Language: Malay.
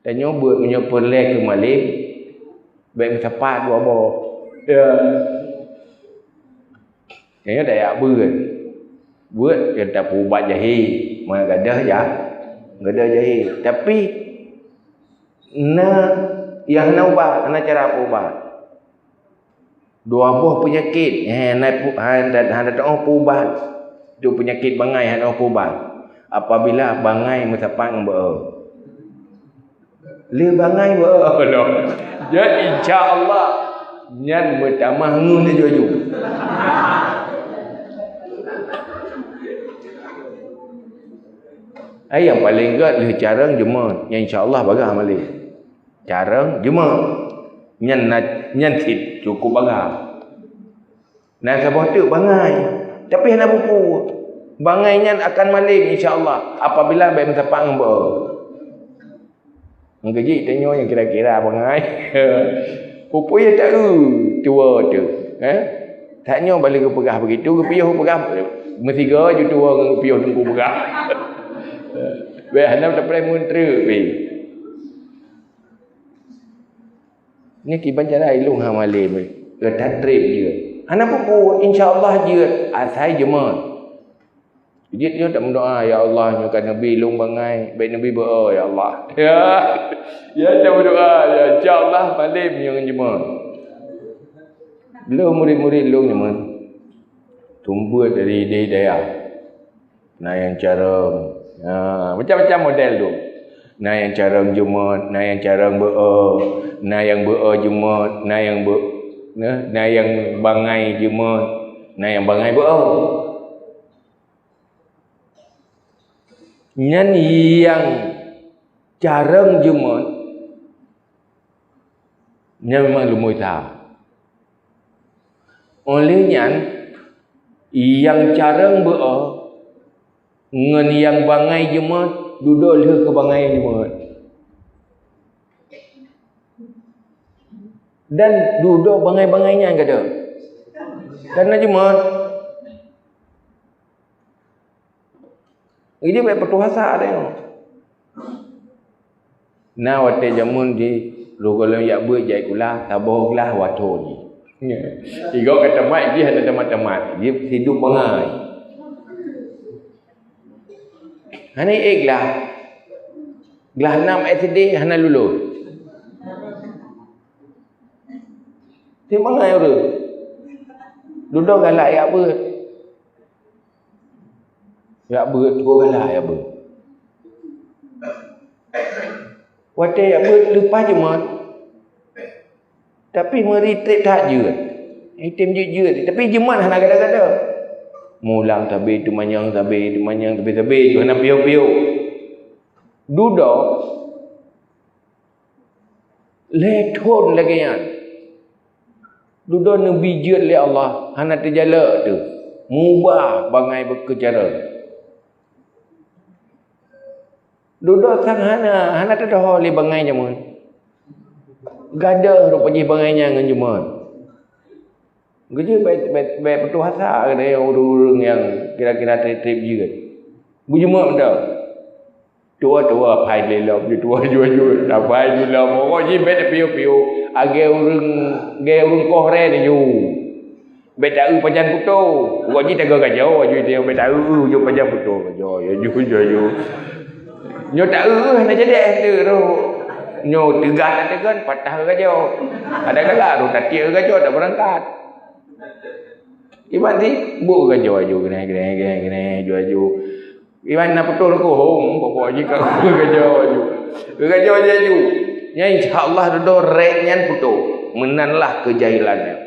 Dan nyoba menyopor le ke malim. Baik tepat dua bo. Ya. Kayaknya dah ya buat kita pubat jahi, mana gadah ya. Gadah jahi. Tapi yang ubat, cara ubat. Dua buah penyakit, hendak ubat. Itu penyakit bangai hendak ubat. Apabila bangai mesapang le bangai ya insya-Allah nyan bertamah ngun dia juju. Yang paling gat le carang jema, yang insya-Allah bagah malih. Carang jema. Nyan sit cukup bagah. Nah sabah tu bangai. Tapi hendak buku. Bangai nyan akan malih insya-Allah apabila baik mesapang Gaji tanya yang kira-kira bangai. Pupu ya tahu tua tu. Taknya balik ke pegah begitu, ke piuh pegah. Mesti ga je tua dengan piuh tunggu pegah. Baik hendak tak pernah menteri. Ni kiban cara ilung ha malim. Ke tatrib je. Anak pupu insya-Allah je asai jemaah. Dia tak berdoa, ya Allah, nyukan Nabi lung bangai, baik Nabi berdoa, ya Allah. Ya tak berdoa, ya insya-Allah malim yang jemaah. Belum murid-murid lung jemaah. Tumbuh dari daya. Nah yang cara macam-macam model tu. Nah yang cara jemaah, nah yang cara berdoa, nah yang berdoa jemaah, nah yang bangai jemaah, nah yang bangai berdoa. Nyan yang carang jemaat nyan memang lumui tahu. Oleh nyan yang carang berdoa ngan yang bangai jemaat duduk le ke bangai jemaat. Dan duduk bangai-bangainya kata. Karena jemaat ini baik pertuasa ada yang. Nah, waktu jamun di lugolam yak buat jai kula, taboglah wato ni. Tiga kata mat dia ada temat-temat. Dia hidup bangai. Hana iklah. Gelah 6 SD hana lulus. Dia bangai orang. Duduk galak yak buat. Ya ber lah ya ber. Waktu ya ber lepas je mat. Tapi meritrik tak je. Item je. Tapi jemat hana gada-gada. Mulang tabi tu manyang tabi je hana piu-piu. Duduk leton lagi yan. Duduk nabi je oleh Allah hana terjala tu. Mubah bangai berkecara. Duduk sang hana tak dah oleh bangai jamun. Gada rupanya bangainya dengan jamun. Gaji baik pertuasa ada orang yang kira-kira trip je. Bujuma dah. Tua-tua pai lelam je tua jual tak pai lelam. Oh ji bet piu-piu age orang kohre ni ju. Bet tak pajan putu. Gua ji tak gajo ju dia bet tak ju pajan putu gajo ya ju. Nyo tak nak jadi tu. Nyo tegas tegan patah gajo. Ada kala tu tak kira gajo tak berangkat. Iban ti bu gajo gini ju. Iban nak betul ko hong pokok ji ka gajo ju. Gajo je ju. Nya insyaallah do rek nyan putu. Menanlah kejahilannya.